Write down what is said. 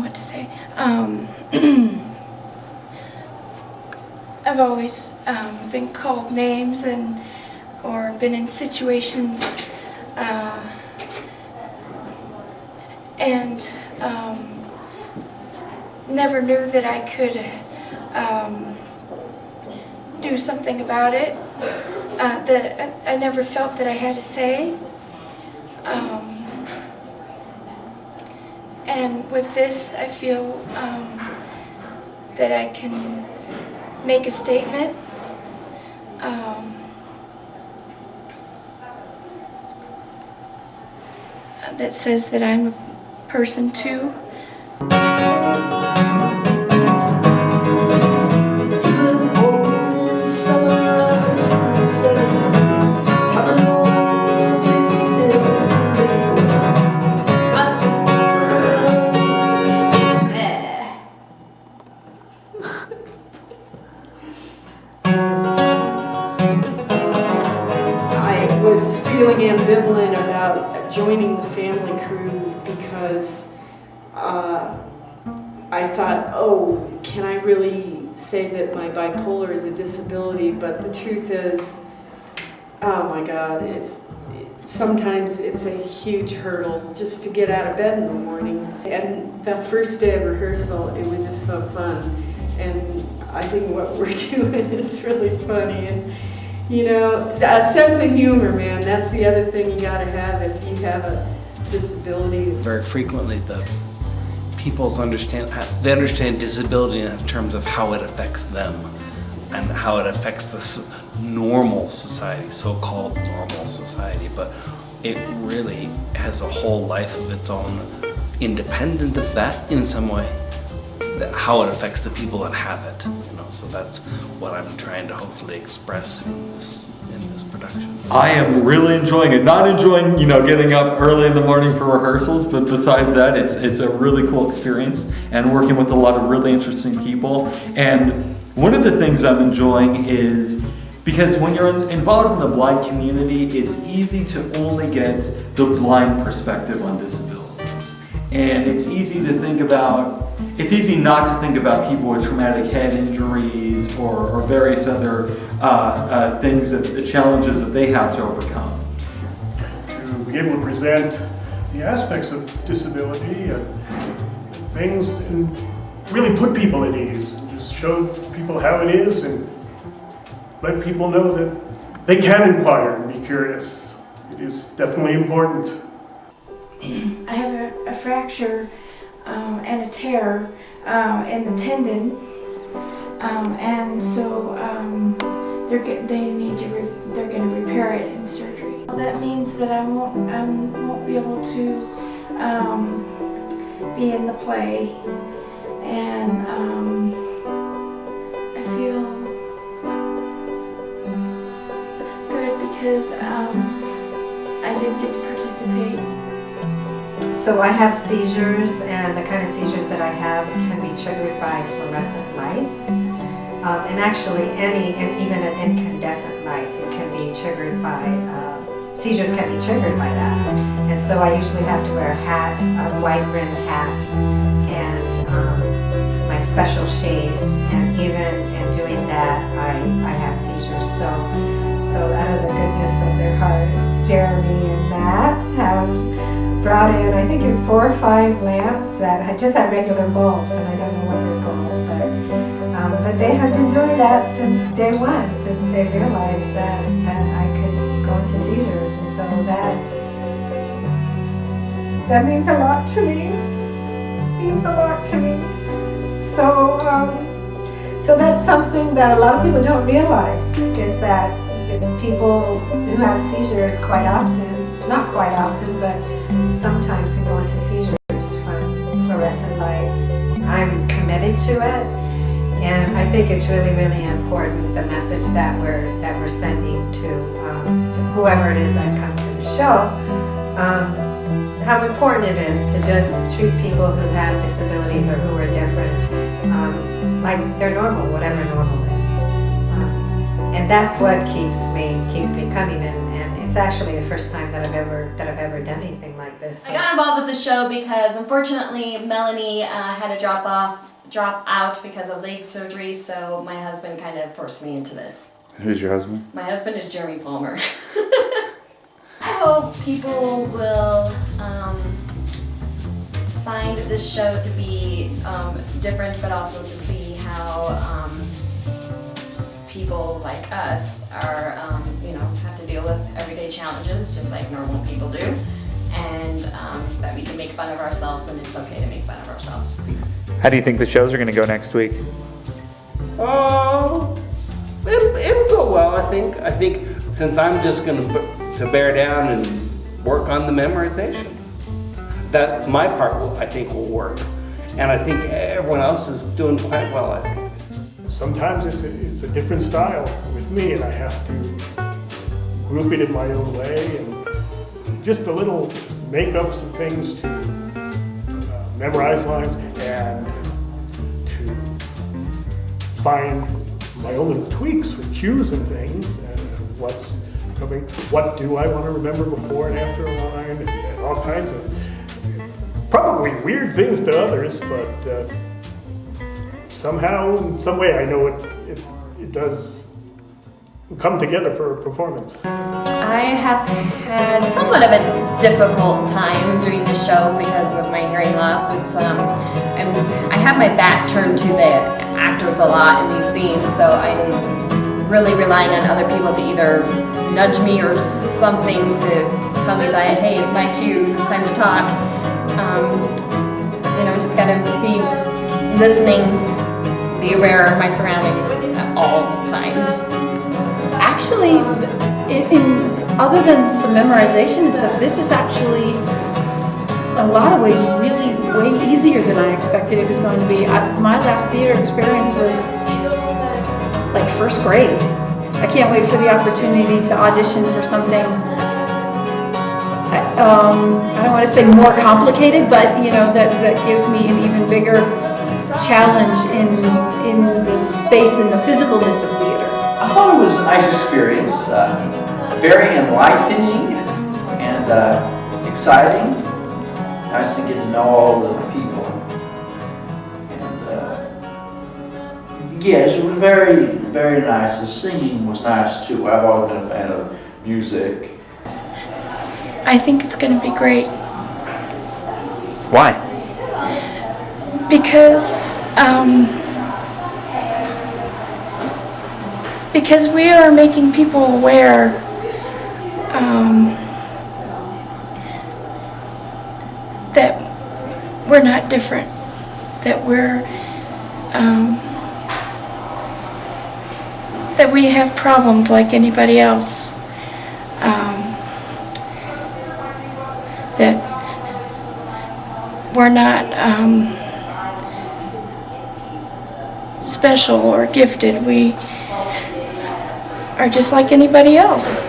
what to say. I've always been called names or been in situations and never knew that I could do something about it. That I never felt that I had to say. And with this, I feel that I can make a statement. That says that I'm a person too. Feeling ambivalent about joining the family crew because I thought, oh, can I really say that my bipolar is a disability? But the truth is, oh my God, sometimes it's a huge hurdle just to get out of bed in the morning. And the first day of rehearsal, it was just so fun. And I think what we're doing is really funny. You know, a sense of humor, man, that's the other thing you gotta have if you have a disability. Very frequently, the people's understand disability in terms of how it affects them and how it affects this normal society, so-called normal society, but it really has a whole life of its own, independent of that in some way. How it affects the people that have it, you know. So that's what I'm trying to hopefully express in this production. I am really enjoying it. Not enjoying, you know, getting up early in the morning for rehearsals, but besides that, it's a really cool experience and working with a lot of really interesting people. And one of the things I'm enjoying is because when you're involved in the blind community, it's easy to only get the blind perspective on disabilities, and it's easy not to think about people with traumatic head injuries or various other things, the challenges that they have to overcome. To be able to present the aspects of disability and things and really put people at ease, and just show people how it is and let people know that they can inquire and be curious. It is definitely important. I have a fracture and a tear in the tendon, and so they're going to repair it in surgery. That means that I won't be able to be in the play, and I feel good because I did get to participate. So I have seizures, and the kind of seizures that I have can be triggered by fluorescent lights. And actually even an incandescent light, it can be triggered by, seizures can be triggered by that. And so I usually have to wear a hat, a wide brimmed hat, and my special shades. And even in doing that, I have seizures. So out of the goodness of their heart, Jeremy and Matt have brought in, I think it's 4 or 5 lamps that just have regular bulbs, and I don't know what they're called, but they have been doing that since day one, since they realized that I could go into seizures, and so that means a lot to me. It means a lot to me. So that's something that a lot of people don't realize, is that people who have seizures quite often, not quite often, but sometimes can go into seizures from fluorescent lights. I'm committed to it, and I think it's really, really important, the message that we're sending to whoever it is that comes to the show, how important it is to just treat people who have disabilities or who are different like they're normal, whatever normal is. And that's what keeps me coming, and it's actually the first time that I've ever done anything like this. I got involved with the show because unfortunately Melanie had to drop out because of leg surgery, so my husband kind of forced me into this. Who's your husband? My husband is Jeremy Palmer. I hope people will find this show to be different, but also to see how people like us are, have to deal with everyday challenges just like normal people do, and that we can make fun of ourselves, and it's okay to make fun of ourselves. How do you think the shows are going to go next week? It'll go well, I think. I think since I'm just going to bear down and work on the memorization. That's my part, I think, will work. And I think everyone else is doing quite well, I think. Sometimes it's a different style with me, and I have to group it in my own way, and just a little make-ups and things to memorize lines and to find my own little tweaks with cues and things, and what's coming, what do I want to remember before and after a line, and all kinds of probably weird things to others, but somehow, in some way, I know it does come together for a performance. I have had somewhat of a difficult time doing this show because of my hearing loss. I have my back turned to the actors a lot in these scenes, so I'm really relying on other people to either nudge me or something to tell me that, hey, it's my cue, time to talk. Just gotta be listening, be aware of my surroundings at all times. Actually, other than some memorization and stuff, this is actually a lot of ways really way easier than I expected it was going to be. My last theater experience was like first grade. I can't wait for the opportunity to audition for something, I don't want to say more complicated, but that gives me an even bigger challenge in the space and the physicalness of theater. I thought it was a nice experience, very enlightening and exciting. Nice to get to know all the people. And yes, it was very, very nice. The singing was nice too. I've always been a fan of music. I think it's going to be great Why? because we are making people aware that we're not different, that that we have problems like anybody else, that we're not special or gifted. We are just like anybody else.